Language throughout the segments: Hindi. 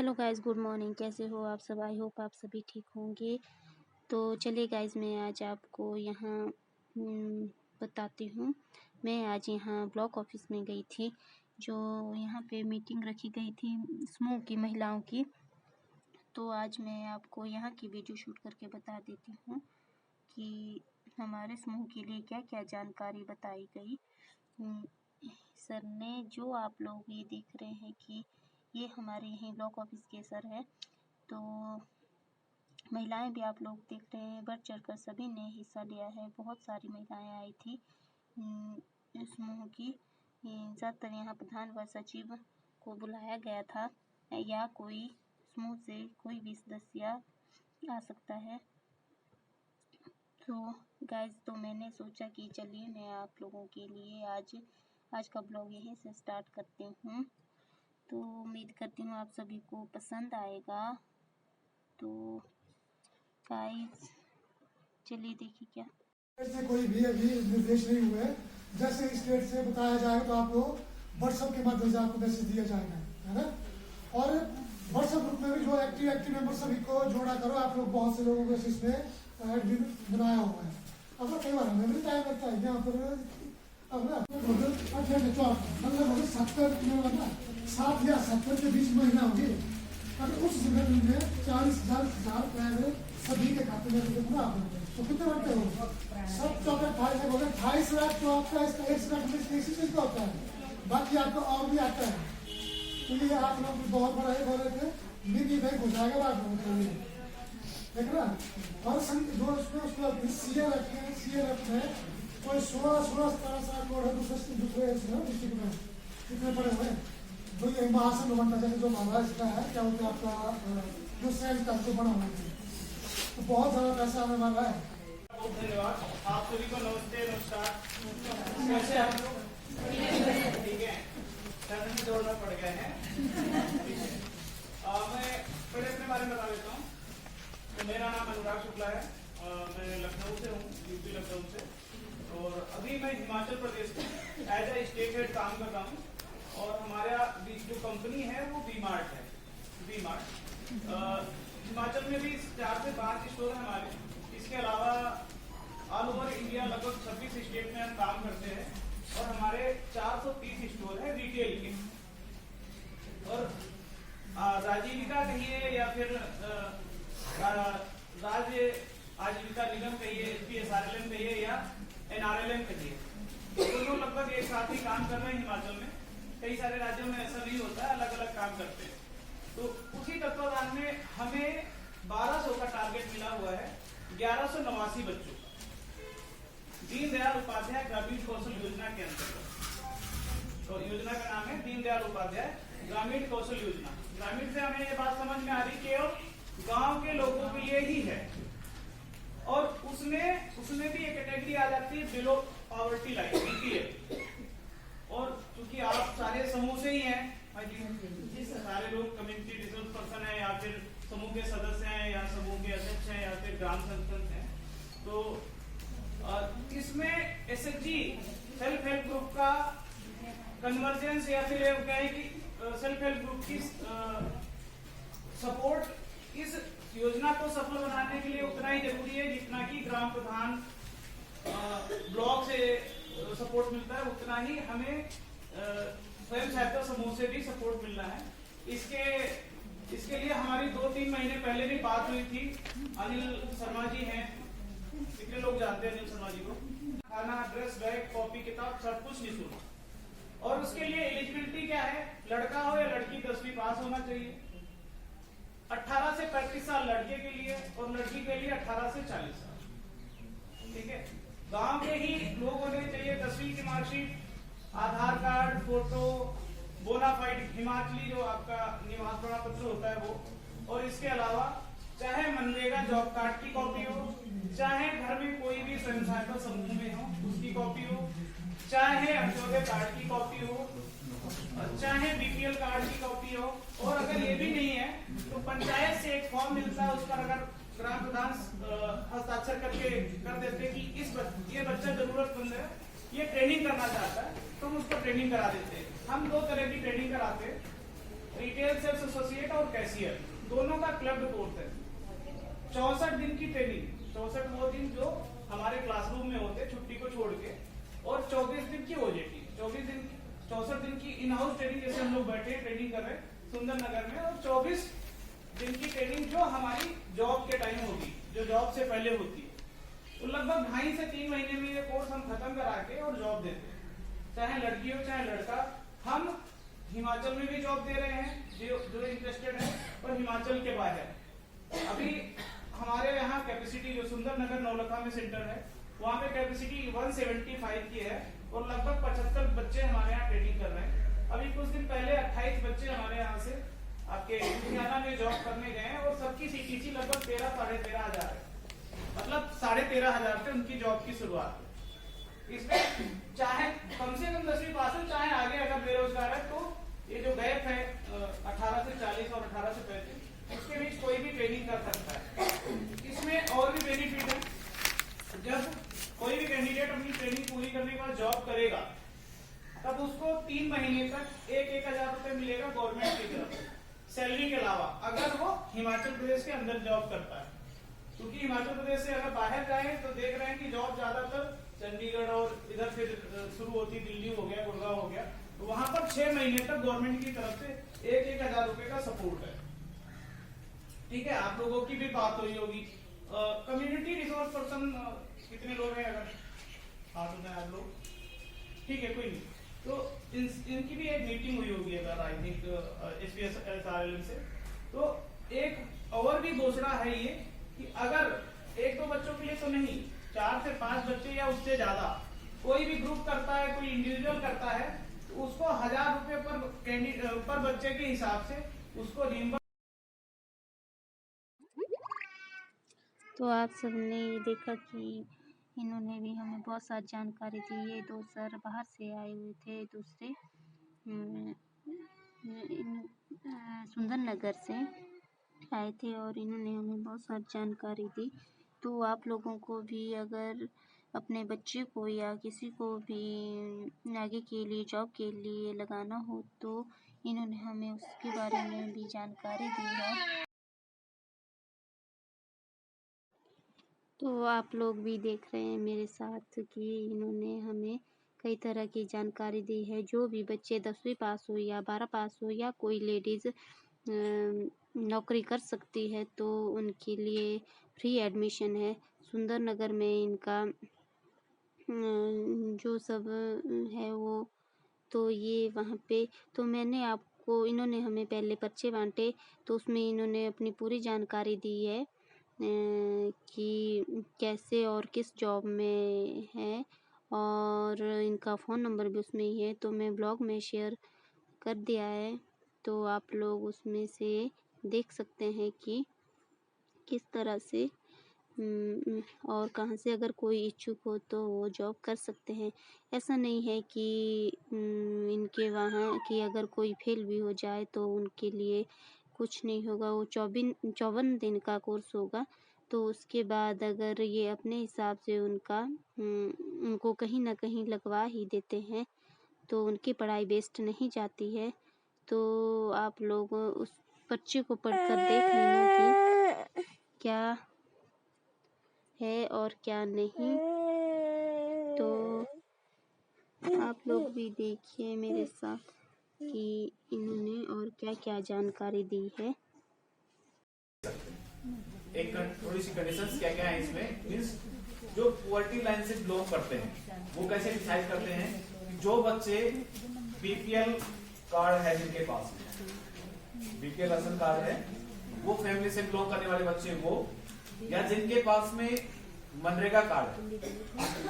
Hello guys, good morning. कैसे हो आप सब? आई होप आप सभी ठीक होंगे। तो चलिए गाइज़, मैं आज आपको यहाँ बताती हूँ। मैं आज यहाँ ब्लॉक ऑफिस में गई थी, जो यहाँ पे मीटिंग रखी गई थी समूह की महिलाओं की। तो आज मैं आपको यहाँ की वीडियो शूट करके बता देती हूँ कि हमारे समूह के लिए क्या क्या जानकारी बताई गई। सर ने, जो आप लोग ये देख रहे हैं कि ये हमारे यहीं ब्लॉक ऑफिस के सर है। तो महिलाएं भी आप लोग देख रहे हैं, बढ़ चढ़ कर सभी ने हिस्सा लिया है। बहुत सारी महिलाएं आई थी समूह की। ज़्यादातर यहाँ प्रधान व सचिव को बुलाया गया था, या कोई समूह से कोई भी सदस्य आ सकता है। तो गाइज, तो मैंने सोचा कि चलिए मैं आप लोगों के लिए आज का ब्लॉग यहीं से स्टार्ट करती हूँ। तो उम्मीद करती हूँ आप सभी को पसंद आएगा। तो गाइस, चलिए देखिए क्या से कोई भी अभी निर्देश नहीं हुए। जैसे स्टेट से बताया जाएगा तो आपको व्हाट्सएप के माध्यम से आपको मैसेज दिया जाएगा, है ना। और व्हाट्सएप ग्रुप में भी जो एक्टिव मेंबर सभी को जोड़ा करो। आप लोग बहुत से लोगों को इसमें एडमिन बनाया हुआ है। अब कई बार हमें भी टाइम लगता है यहाँ पर। अब ना मतलब 7 या 70 के बीच महीना होगी। अगर उस जगह में 40,000 सभी के खाते में तो कितने बनते हो? सब 28 लाख तो आपका इसका 1 लाख में किसी चीज का होता है। बाकी आपको और भी आता है। तो ये आप लोग बहुत बड़ा ये बोल रहे थे, मिनी बैंक हो जाएगा आप लोगों के लिए, देख ना। और जो उसमें CLF में कोई 16-17 करोड़ है दूसरे डिस्ट्रिक्ट में कितने पड़े हुए। तो ये महासन बनता है जो महाराष्ट्र का है, क्या होता है आपका जो सेल का जो बना हुआ है, तो बहुत ज्यादा पैसा आने वाला है। बहुत धन्यवाद आप सभी को। नमस्ते, नमस्कार। कैसे आप लोग? ठीक है, चरण में दौड़ना पड़ गए हैं। मैं पहले अपने बारे में बता देता हूँ। तो मेरा नाम अनुराग शुक्ला है। मैं लखनऊ से हूँ, यूपी लखनऊ से। और अभी मैं हिमाचल प्रदेश में एज ए स्टेट हेड काम कर रहा हूँ। और हमारा जो कंपनी है वो वी-मार्ट है। वी-मार्ट हिमाचल में भी 4 से 5 स्टोर है हमारे। इसके अलावा ऑल ओवर इंडिया लगभग 26 स्टेट में हम काम करते हैं। और हमारे 430 स्टोर है रिटेल के। और राजीविका कहिए या फिर राज्य आजीविका निगम कहिए, SPSRLM कहिए या NRLM कहिए, दोनों लगभग एक साथ ही काम कर रहे हैं हिमाचल में। कई सारे राज्यों में ऐसा नहीं होता है, अलग अलग काम करते हैं। तो उसी तत्वाधान में हमें 1200 का टारगेट मिला हुआ है 1189 बच्चों का, दीनदयाल उपाध्याय ग्रामीण कौशल योजना के अंतर्गत। तो योजना का नाम है दीनदयाल उपाध्याय ग्रामीण कौशल योजना। ग्रामीण से हमें ये बात समझ में आ रही कि गांव के लोगों के लिए ही है। और उसमें भी एक कैटेगरी आ जाती है बिलो पॉवर्टी लाइन, BPL। और क्योंकि आप सारे समूह से ही हैं, सारे लोग कम्युनिटी रिसोर्स पर्सन है, या फिर समूह के सदस्य हैं, या समूह के अध्यक्ष हैं, या फिर ग्राम सरपंच हैं। तो इसमें SHG सेल्फ हेल्प ग्रुप का कन्वर्जेंस, या फिर कहें कि सेल्फ हेल्प ग्रुप की सपोर्ट इस योजना को सफल बनाने के लिए उतना ही जरूरी है जितना कि ग्राम प्रधान ब्लॉक से सपोर्ट मिलता है, उतना ही हमें स्वयं सहायता समूह से भी सपोर्ट मिलना है। इसके लिए हमारी 2-3 महीने पहले भी बात हुई थी। अनिल शर्मा जी हैं, कितने लोग जानते हैं अनिल शर्मा जी को? खाना, ड्रेस, बैग, कॉपी, किताब सब कुछ निःशुल्क। और उसके लिए एलिजिबिलिटी क्या है? लड़का हो या लड़की 10वीं पास होना चाहिए। 18 से 35 साल लड़के के लिए और लड़की के लिए 18 से 40 साल। ठीक है, गांव के ही लोग होने चाहिए। 10वीं की मार्कशीट, आधार कार्ड, फोटो, बोनाफाइड हिमाचली जो आपका निवास प्रमाण पत्र होता है वो। और इसके अलावा चाहे मनरेगा जॉब कार्ड की कॉपी हो, चाहे घर में कोई भी स्वयं सहायता समूह में हो उसकी कॉपी हो, चाहे अंत्योदय कार्ड की कॉपी हो, चाहे BPL कार्ड की कॉपी हो। और अगर ये भी नहीं है तो पंचायत से एक फॉर्म मिलता है, उस पर अगर ग्राम प्रधान हस्ताक्षर करके कर देते कि ये बच्चा जरूरतमंद है, ये ट्रेनिंग करना चाहता है, तो हम उसको ट्रेनिंग करा देते हैं। हम 2 तरह की ट्रेनिंग कराते हैं। रिटेल सेल्स एसोसिएट और कैशियर दोनों का क्लब कोर्स है। 64 दिन की ट्रेनिंग, 64 वो दिन जो हमारे क्लासरूम में होते छुट्टी को छोड़ के, और 24 दिन की ओजेटी, 64 दिन की इन हाउस ट्रेनिंग, जैसे हम लोग बैठे ट्रेनिंग कर रहे हैं सुंदरनगर में, और 24 दिन की ट्रेनिंग जो हमारी जॉब के टाइम होगी, जो जॉब से पहले होती है। तो लगभग 2.5 से 3 महीने में ये कोर्स हम खत्म करा के और जॉब देते हैं, चाहे लड़की हो चाहे लड़का। हम हिमाचल में भी जॉब दे रहे हैं जो इंटरेस्टेड है, और हिमाचल के बाहर। अभी हमारे यहाँ कैपेसिटी जो सुंदरनगर नौलखा में सेंटर है, वहाँ पे कैपेसिटी 175 की है, और लगभग 75 बच्चे हमारे यहाँ ट्रेनिंग कर रहे हैं। अभी कुछ दिन पहले 28 बच्चे हमारे यहाँ से आपके लुधियाना में जॉब करने गए हैं, और सबकी CTC लगभग 13-13.5 हजार है, मतलब 13.5 से उनकी जॉब की शुरुआत है। इसमें चाहे कम से कम 10वीं पास हो, चाहे आगे अगर बेरोजगार है, तो ये जो गैप है 18 से 40 और 18 से 35, इसके बीच कोई भी ट्रेनिंग कर सकता है। इसमें और भी बेनिफिट है, जब कोई भी कैंडिडेट अपनी ट्रेनिंग पूरी करने के बाद जॉब करेगा, तब उसको 3 महीने तक 1,000 रुपए मिलेगा गवर्नमेंट की तरफ से, सैलरी के अलावा, अगर वो हिमाचल प्रदेश के अंदर जॉब करता है। क्योंकि हिमाचल प्रदेश से अगर बाहर जाए तो देख रहे हैं कि जॉब ज्यादातर चंडीगढ़ और इधर फिर शुरू होती, दिल्ली हो गया, गुड़गांव हो गया, तो वहां पर 6 महीने तक गवर्नमेंट की तरफ से 1,000 रुपए का सपोर्ट है। ठीक है, आप लोगों की भी बात हुई होगी। कम्युनिटी रिसोर्स पर्सन कितने लोग हैं, अगर हाथ उठाएं आप लोग? ठीक है, कोई नहीं। तो इनकी भी एक मीटिंग हुई होगी अगर, आई थिंक SPSRLM से। तो एक और भी घोषणा है ये कि अगर 1-2 बच्चों के लिए तो नहीं, 4 से 5 बच्चे या उससे ज्यादा कोई भी ग्रुप करता है, कोई इंडिविजुअल करता है, तो उसको 1,000 रुपए पर बच्चे के हिसाब से उसको रिइंबर्स। तो आप सबने ये देखा कि इन्होंने भी हमें बहुत सारी जानकारी दी। ये 2 सर बाहर से आए हुए थे, दूसरे सुंदरनगर से आए थे, और इन्होंने हमें बहुत सारी जानकारी दी। तो आप लोगों को भी अगर अपने बच्चे को या किसी को भी आगे के लिए जॉब के लिए लगाना हो, तो इन्होंने हमें उसके बारे में भी जानकारी दी है। तो आप लोग भी देख रहे हैं मेरे साथ कि इन्होंने हमें कई तरह की जानकारी दी है। जो भी बच्चे 10वीं पास हो या 12 पास हो, या कोई लेडीज़ नौकरी कर सकती है, तो उनके लिए फ्री एडमिशन है। सुंदरनगर में इनका जो सब है वो, तो ये वहाँ पे, तो मैंने आपको, इन्होंने हमें पहले पर्चे बांटे, तो उसमें इन्होंने अपनी पूरी जानकारी दी है कि कैसे और किस जॉब में है, और इनका फ़ोन नंबर भी उसमें ही है, तो मैं ब्लॉग में शेयर कर दिया है। तो आप लोग उसमें से देख सकते हैं कि किस तरह से और कहाँ से अगर कोई इच्छुक हो तो वो जॉब कर सकते हैं। ऐसा नहीं है कि इनके वहाँ कि अगर कोई फेल भी हो जाए तो उनके लिए कुछ नहीं होगा। वो 54 दिन का कोर्स होगा, तो उसके बाद अगर ये अपने हिसाब से उनको कहीं ना कहीं लगवा ही देते हैं, तो उनकी पढ़ाई वेस्ट नहीं जाती है। तो आप लोग उस पर्चे को पढ़कर देख लेना कि क्या है और क्या नहीं। तो आप लोग भी देखिए मेरे साथ कि इन्होंने और क्या क्या जानकारी दी है। एक थोड़ी सी कंडीशंस क्या क्या है इसमें, मींस जो पॉवर्टी लाइन से बिलोंग करते हैं वो कैसे डिसाइड करते हैं कि जो बच्चे BPL कार्ड है जिनके पास, BPL राशन कार्ड है, वो फैमिली से बिलोंग करने वाले बच्चे वो, या जिनके पास में मनरेगा कार्ड है,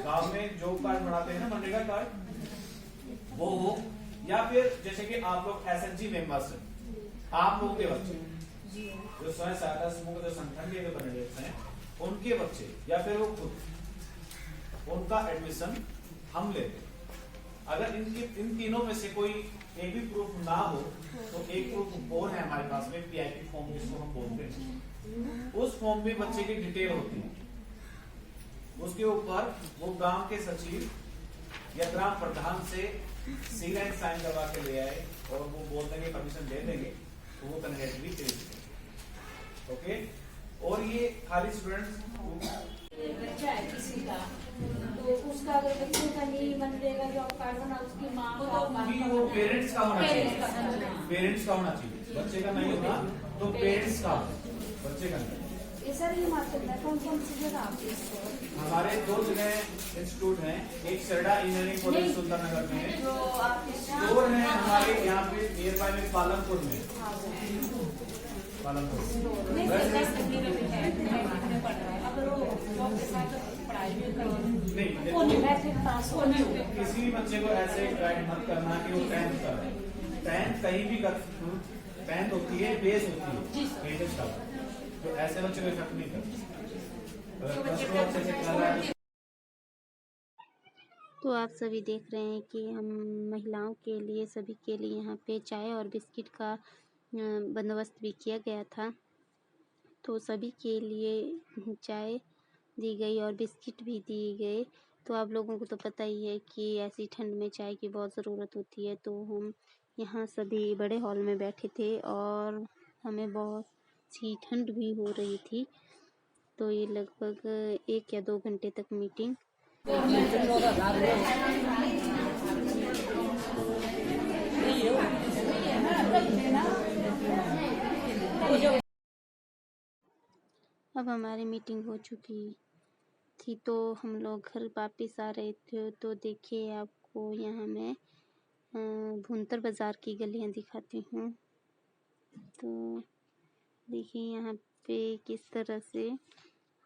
गांव में जो कार्ड बनाते हैं ना मनरेगा कार्ड, वो हो, या फिर जैसे कि आप लोग SHG मेंबर्स हैं, आप लोगों के बच्चे जो स्वयं सहायता समूह के जो संगठन के बने हैं उनके बच्चे, या फिर वो खुद, उनका एडमिशन हम लेते हैं। अगर इन तीनों में से कोई एक भी प्रूफ ना हो तो एक प्रूफ और है हमारे पास में, PIP फॉर्म जिसको हम बोलते हैं। उस फॉर्म में बच्चे की डिटेल होती है, उसके ऊपर वो ग्राम के सचिव या ग्राम प्रधान से सी रैंक साइन करवा के ले आए और वो बोल देंगे परमिशन दे देंगे तो वो कैंडिडेट भी दे देंगे। ओके, और ये खाली स्टूडेंट्स बच्चा है किसी का तो उसका अगर बच्चे का नहीं मन रहेगा जॉब कार्ड बना उसकी माँ का वो पेरेंट्स का होना पेरेंट्स का चाहिए, होना पेरेंट्स का होना चाहिए, बच्चे का नहीं होगा तो पेरेंट्स का, बच्चे का नहीं। ये सर हिमाचल में कौन कौन सी जगह आती है इसको? हमारे 2 जगह इंस्टीट्यूट हैं, एक सरडा इंजीनियरिंग कॉलेज सुल्ताननगर में है, जो आप और है हमारे यहाँ पे नियर बाय में पालमपुर में, पालमपुर। नहीं सर 10 में पढ़ रहा है अगर वो जॉब के साथ पढ़ाई भी करें नहीं, वो देखो, नहीं मैट्रिक पास हो नहीं किसी भी बच्चे को ऐसे गाइड मत करना कि वो 10th कर रहे हैं। 10th कहीं भी कर, 10th होती है बेस होती है, बेसिस का, तो ऐसे बच्चे को इफेक्ट नहीं करता। अगर प्लस टू अच्छे से कर रहा है तो आप सभी देख रहे हैं कि हम महिलाओं के लिए, सभी के लिए यहाँ पे चाय और बिस्किट का बंदोबस्त भी किया गया था। तो सभी के लिए चाय दी गई और बिस्किट भी दिए गए। तो आप लोगों को तो पता ही है कि ऐसी ठंड में चाय की बहुत ज़रूरत होती है। तो हम यहाँ सभी बड़े हॉल में बैठे थे और हमें बहुत सी ठंड भी हो रही थी। तो ये लगभग 1 या 2 घंटे तक मीटिंग अब हमारी मीटिंग हो चुकी थी तो हम लोग घर वापस आ रहे थे। तो देखिए आपको यहाँ मैं भुंतर बाज़ार की गलियाँ दिखाती हूँ। तो देखिए यहाँ पे किस तरह से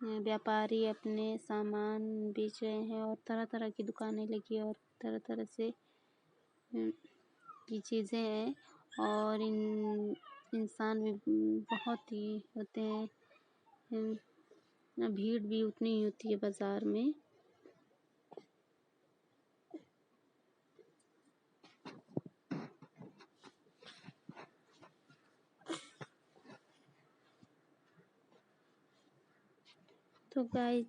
व्यापारी अपने सामान बेच रहे हैं और तरह तरह की दुकानें लगी और तरह तरह से की चीज़ें हैं और इंसान भी बहुत ही होते हैं। भीड़ भी उतनी ही होती है बाज़ार में। तो गाइस